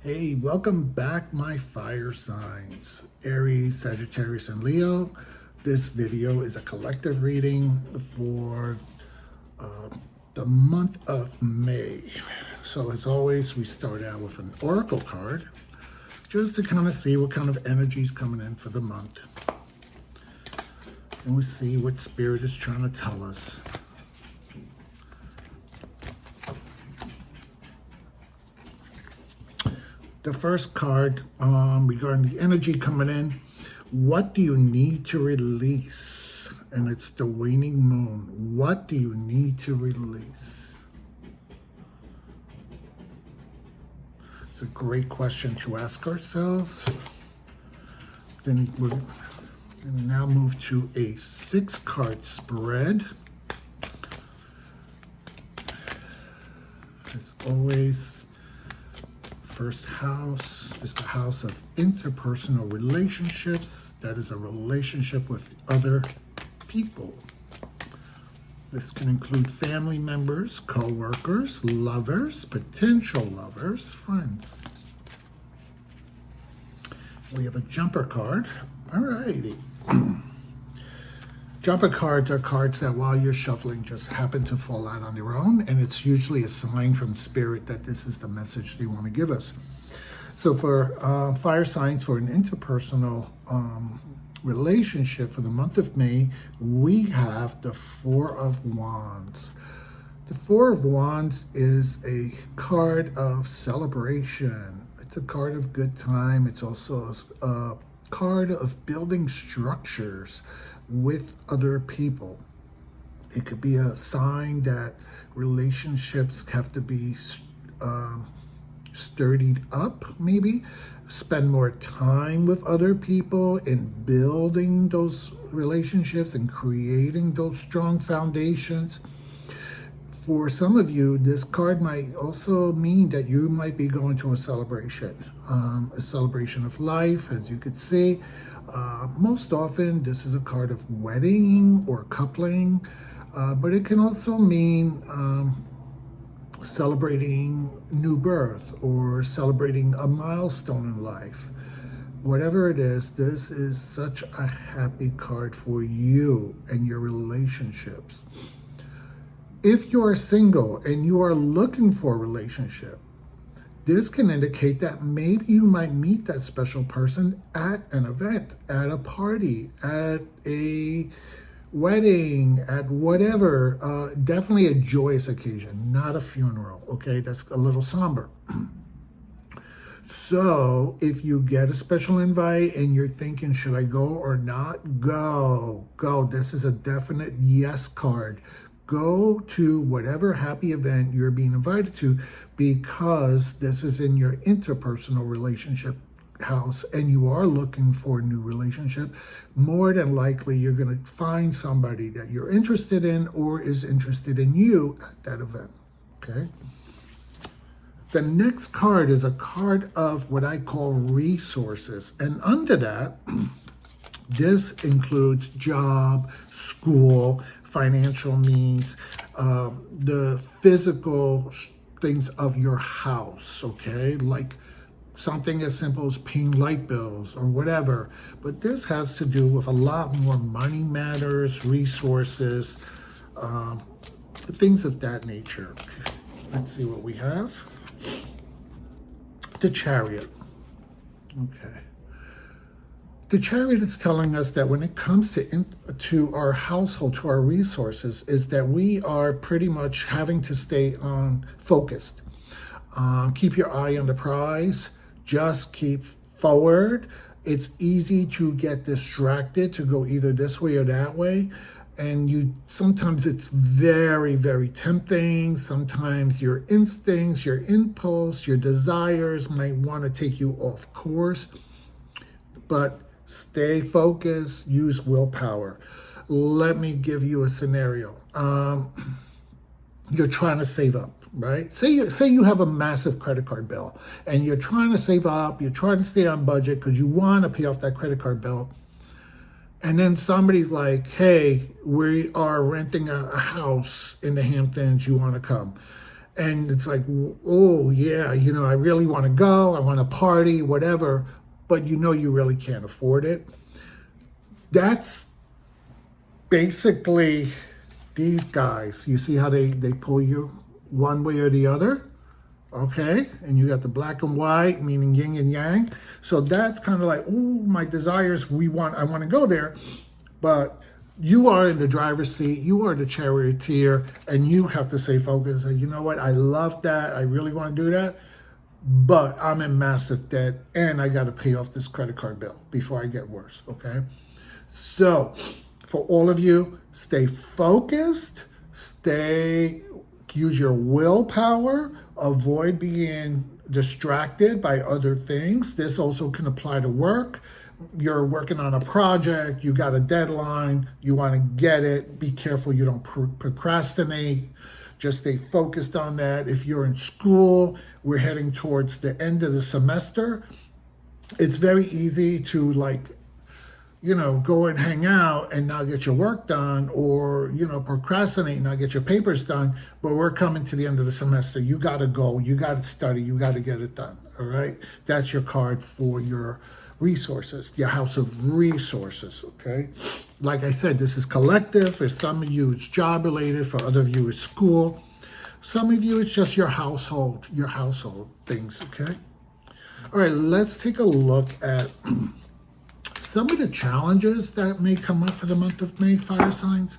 Hey, welcome back, my fire signs, Aries, Sagittarius, and Leo. This video is a collective reading for the month of May. So as always, we start out with an oracle card just to kind of see what kind of energy is coming in for the month. And we see what spirit is trying to tell us. The first card regarding the energy coming in, what do you need to release? And it's the waning moon. What do you need to release? It's a great question to ask ourselves. Then we're going to now move to a 6-card spread. As always, first house is the house of interpersonal relationships. That is a relationship with other people. This can include family members, co-workers, lovers, potential lovers, friends. We have a jumper card. All righty. Jumper cards are cards that while you're shuffling just happen to fall out on their own, and it's usually a sign from spirit that this is the message they want to give us. So for fire signs, for an interpersonal relationship for the month of May, we have the 4 of Wands. The 4 of Wands is a card of celebration. It's a card of good time. It's also a card of building structures with other people. It could be a sign that relationships have to be sturdied up, maybe. Spend more time with other people in building those relationships and creating those strong foundations. For some of you, this card might also mean that you might be going to a celebration of life, as you could see. Most often, this is a card of wedding or coupling, but it can also mean celebrating new birth or celebrating a milestone in life. Whatever it is, this is such a happy card for you and your relationships. If you are single and you are looking for a relationship, this can indicate that maybe you might meet that special person at an event, at a party, at a wedding, at whatever. Definitely a joyous occasion, not a funeral, okay? That's a little somber. So if you get a special invite and you're thinking, should I go or not? Go. This is a definite yes card. Go to whatever happy event you're being invited to, because this is in your interpersonal relationship house and you are looking for a new relationship. More than likely, you're going to find somebody that you're interested in or is interested in you at that event, okay? The next card is a card of what I call resources. And under that, this includes job, school, financial needs, the physical things of your house, okay? Like something as simple as paying light bills or whatever. But this has to do with a lot more money matters, resources, things of that nature. Let's see what we have. The Chariot. Okay. The Chariot is telling us that when it comes to our household, to our resources, is that we are pretty much having to stay focused. Keep your eye on the prize. Just keep forward. It's easy to get distracted, to go either this way or that way. And sometimes it's very, very tempting. Sometimes your instincts, your impulse, your desires might want to take you off course. But stay focused, use willpower. Let me give you a scenario. You're trying to save up, right? Say you have a massive credit card bill and you're trying to save up, you're trying to stay on budget because you want to pay off that credit card bill. And then somebody's like, hey, we are renting a house in the Hamptons, you want to come? And it's like, oh yeah, you know, I really want to go, I want to party, whatever, but you know you really can't afford it. That's basically these guys. You see how they pull you one way or the other? Okay, and you got the black and white, meaning yin and yang. So that's kind of like, oh, my desires, I want to go there, but you are in the driver's seat, you are the charioteer, and you have to stay focused. And you know what, I love that, I really want to do that, but I'm in massive debt, and I got to pay off this credit card bill before I get worse, okay? So for all of you, stay focused, use your willpower, avoid being distracted by other things. This also can apply to work. You're working on a project, you got a deadline, you want to get it. Be careful you don't procrastinate. Just stay focused on that. If you're in school, we're heading towards the end of the semester. It's very easy to, like, you know, go and hang out and not get your work done, or, you know, procrastinate and not get your papers done. But we're coming to the end of the semester. You got to go, you got to study, you got to get it done. All right. That's your card for your resources, your house of resources. Okay. Like I said, this is collective. For some of you, it's job related. For other of you, it's school. Some of you, it's just your household things. Okay. All right. Let's take a look at some of the challenges that may come up for the month of May, fire signs.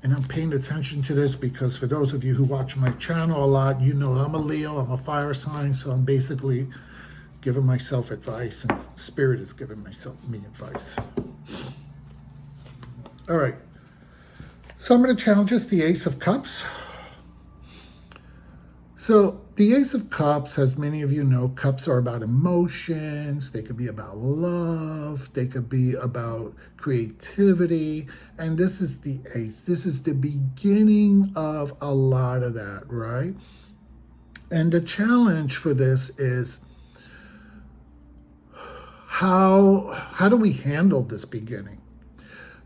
And I'm paying attention to this because for those of you who watch my channel a lot, you know I'm a Leo, I'm a fire sign, so I'm basically giving myself advice, and Spirit is giving me advice. All right. Some of the challenges, the Ace of Cups. So the Ace of Cups, as many of you know, cups are about emotions. They could be about love. They could be about creativity. And this is the Ace. This is the beginning of a lot of that, right? And the challenge for this is how do we handle this beginning?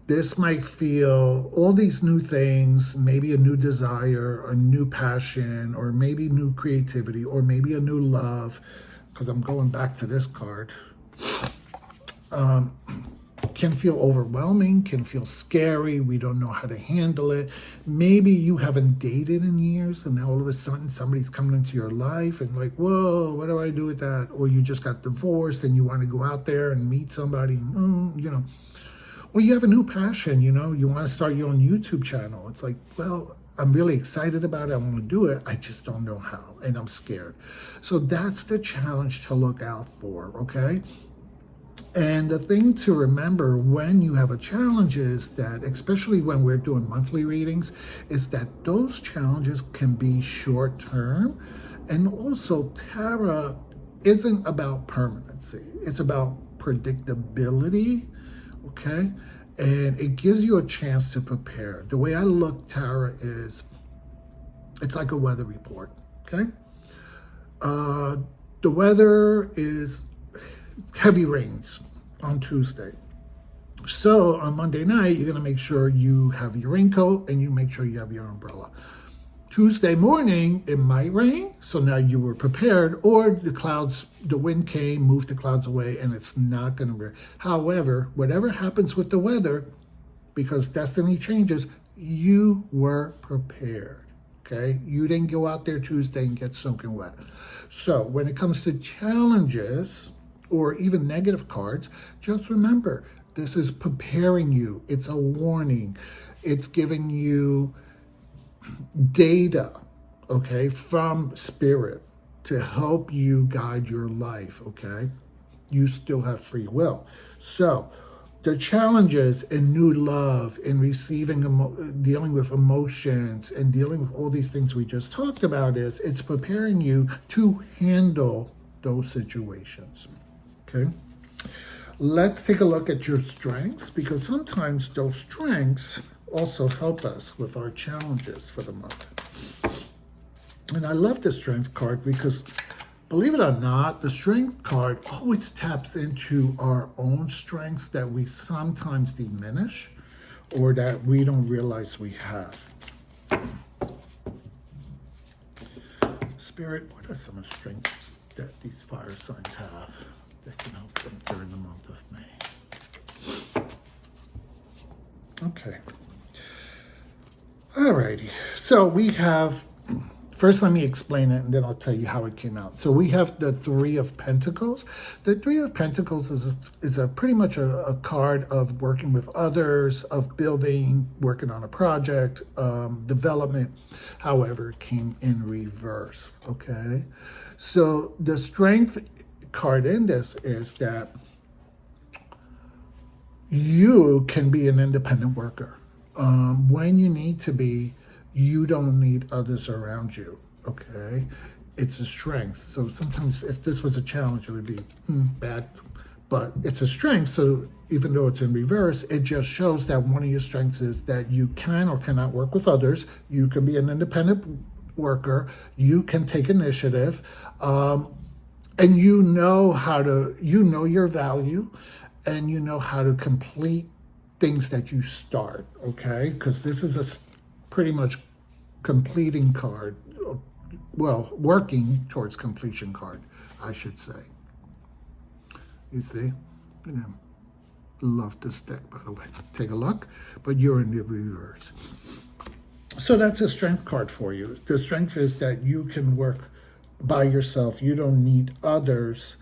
This might feel all these new things, maybe a new desire, a new passion, or maybe new creativity, or maybe a new love, because I'm going back to this card, can feel overwhelming, can feel scary. We don't know how to handle it. Maybe you haven't dated in years, and now all of a sudden somebody's coming into your life and like, whoa, what do I do with that? Or you just got divorced and you want to go out there and meet somebody, you know. Or you have a new passion, you know, you want to start your own YouTube channel. It's like, well, I'm really excited about it. I want to do it. I just don't know how, and I'm scared. So that's the challenge to look out for, okay? And the thing to remember when you have a challenge is that, especially when we're doing monthly readings, is that those challenges can be short term. And also, tarot isn't about permanency. It's about predictability. Okay, and it gives you a chance to prepare. The way I look tarot is, it's like a weather report. Okay, the weather is heavy rains on Tuesday. So on Monday night, you're gonna make sure you have your raincoat and you make sure you have your umbrella. Tuesday morning, it might rain, so now you were prepared, or the wind came, moved the clouds away, and it's not going to rain. However, whatever happens with the weather, because destiny changes, you were prepared, okay? You didn't go out there Tuesday and get soaking wet. So when it comes to challenges or even negative cards, just remember, this is preparing you. It's a warning. It's giving you data, okay, from Spirit to help you guide your life, okay? You still have free will. So the challenges in new love, in receiving, dealing with emotions, and dealing with all these things we just talked about is, it's preparing you to handle those situations, okay? Let's take a look at your strengths, because sometimes those strengths also help us with our challenges for the month. And I love the strength card because, believe it or not, the strength card always taps into our own strengths that we sometimes diminish or that we don't realize we have. Spirit, what are some of the strengths that these fire signs have that can help them during the month of May? Okay. Alrighty. So we have, first let me explain it and then I'll tell you how it came out. So we have the Three of Pentacles. The Three of Pentacles is a pretty much a card of working with others, of building, working on a project, development. However, it came in reverse, okay? So the strength card in this is that you can be an independent worker. When you need to be, you don't need others around you, okay? It's a strength. So sometimes if this was a challenge, it would be bad, but it's a strength. So even though it's in reverse, it just shows that one of your strengths is that you can or cannot work with others. You can be an independent worker. You can take initiative, and you know your value, and you know how to complete things that you start, okay? Because this is a pretty much completing card, well, working towards completion card, I should say. You see? Love this deck, by the way. Take a look, but you're in the reverse. So that's a strength card for you. The strength is that you can work by yourself. You don't need others.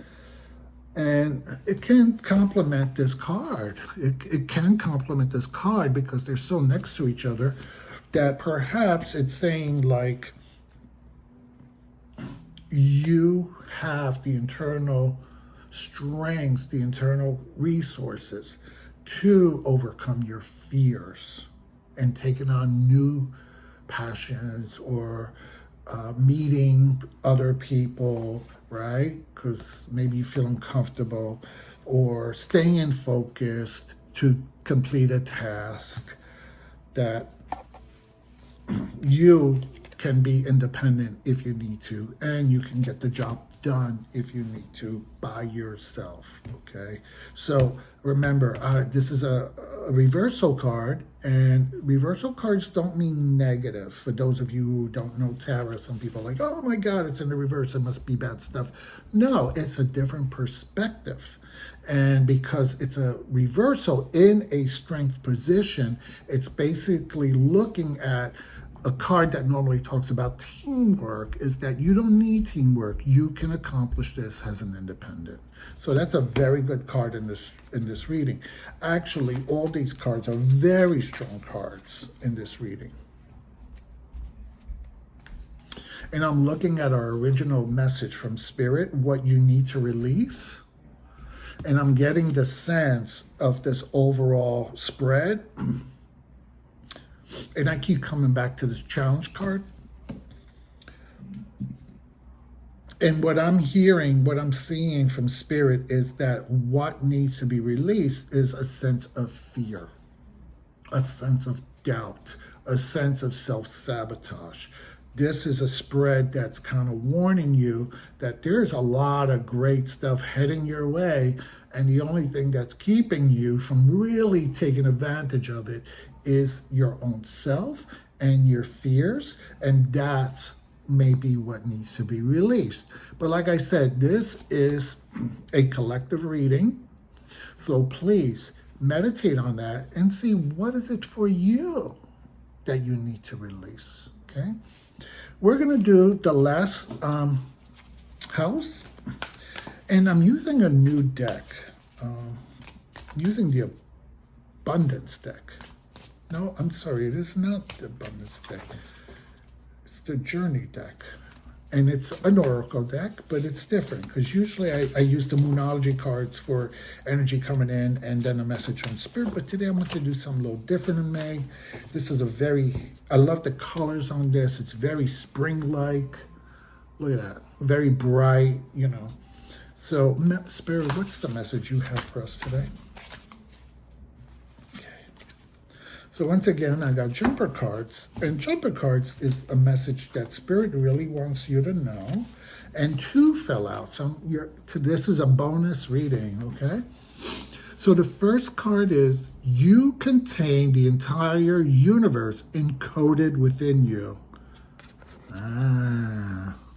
And it can complement this card. It can complement this card because they're so next to each other that perhaps it's saying like you have the internal strengths, the internal resources to overcome your fears and taking on new passions or meeting other people, right? Because maybe you feel uncomfortable, or staying focused to complete a task, that you can be independent if you need to, and you can get the job done if you need to by yourself, okay? So remember, this is a reversal card, and reversal cards don't mean negative. For those of you who don't know tarot, some people are like, oh my God, it's in the reverse, it must be bad stuff. No, it's a different perspective. And because it's a reversal in a strength position, it's basically looking at a card that normally talks about teamwork, is that you don't need teamwork. You can accomplish this as an independent. So that's a very good card in this reading. Actually, all these cards are very strong cards in this reading. And I'm looking at our original message from Spirit, what you need to release. And I'm getting the sense of this overall spread. And I keep coming back to this challenge card. And what I'm hearing, what I'm seeing from Spirit is that what needs to be released is a sense of fear, a sense of doubt, a sense of self-sabotage. This is a spread that's kind of warning you that there's a lot of great stuff heading your way, and the only thing that's keeping you from really taking advantage of it is your own self and your fears, and that's maybe what needs to be released. But like I said, this is a collective reading, so please meditate on that and see what is it for you that you need to release, okay? We're going to do the last house, and I'm using a new deck, using the Abundance deck. No, I'm sorry, it is not the Abundance deck. It's the Journey deck. And it's an Oracle deck, but it's different because usually I use the Moonology cards for energy coming in and then a message from Spirit. But today I'm going to do something a little different in May. This is I love the colors on this. It's very spring-like. Look at that. Very bright, you know. So, Spirit, what's the message you have for us today? So once again, I got jumper cards, and jumper cards is a message that Spirit really wants you to know. And 2 fell out, so this is a bonus reading, okay? So the first card is, you contain the entire universe encoded within you.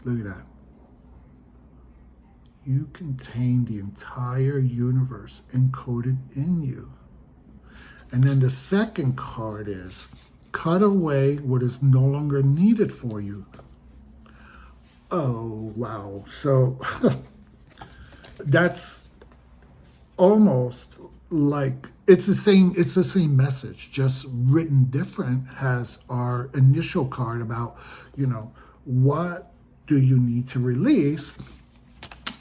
Look at that. You contain the entire universe encoded in you. And then the second card is cut away what is no longer needed for you. Oh, wow. So that's almost like it's the same message, just written different. Has our initial card about, what do you need to release?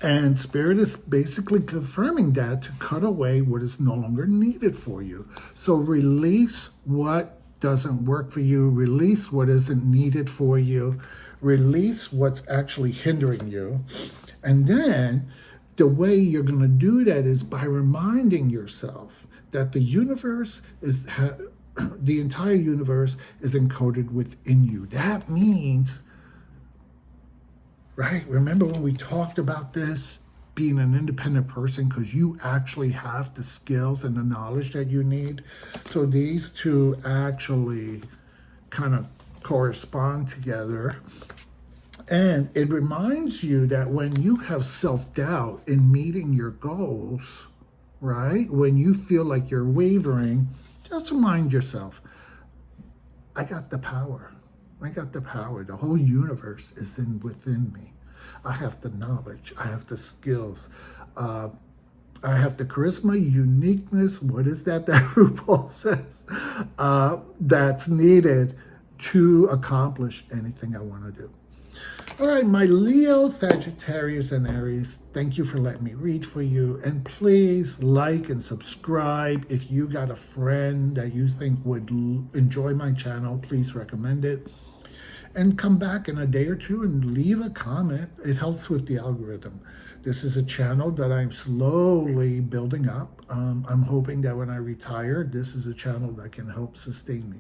And Spirit is basically confirming that to cut away what is no longer needed for you. So release what doesn't work for you, release what isn't needed for you, release what's actually hindering you. And then the way you're going to do that is by reminding yourself that the universe is, the entire universe is encoded within you. That means, right? Remember when we talked about this, being an independent person, because you actually have the skills and the knowledge that you need. So these two actually kind of correspond together. And it reminds you that when you have self-doubt in meeting your goals, right? When you feel like you're wavering, just remind yourself, I got the power. I got the power. The whole universe is within me. I have the knowledge. I have the skills. I have the charisma, uniqueness. What is that RuPaul says? That's needed to accomplish anything I want to do. All right, my Leo, Sagittarius, and Aries, thank you for letting me read for you. And please like and subscribe. If you got a friend that you think would enjoy my channel, please recommend it. And come back in a day or two and leave a comment. It helps with the algorithm. This is a channel that I'm slowly building up. I'm hoping that when I retire, this is a channel that can help sustain me.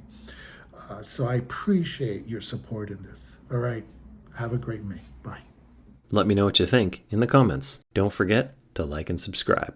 So I appreciate your support in this. All right. Have a great May. Bye. Let me know what you think in the comments. Don't forget to like and subscribe.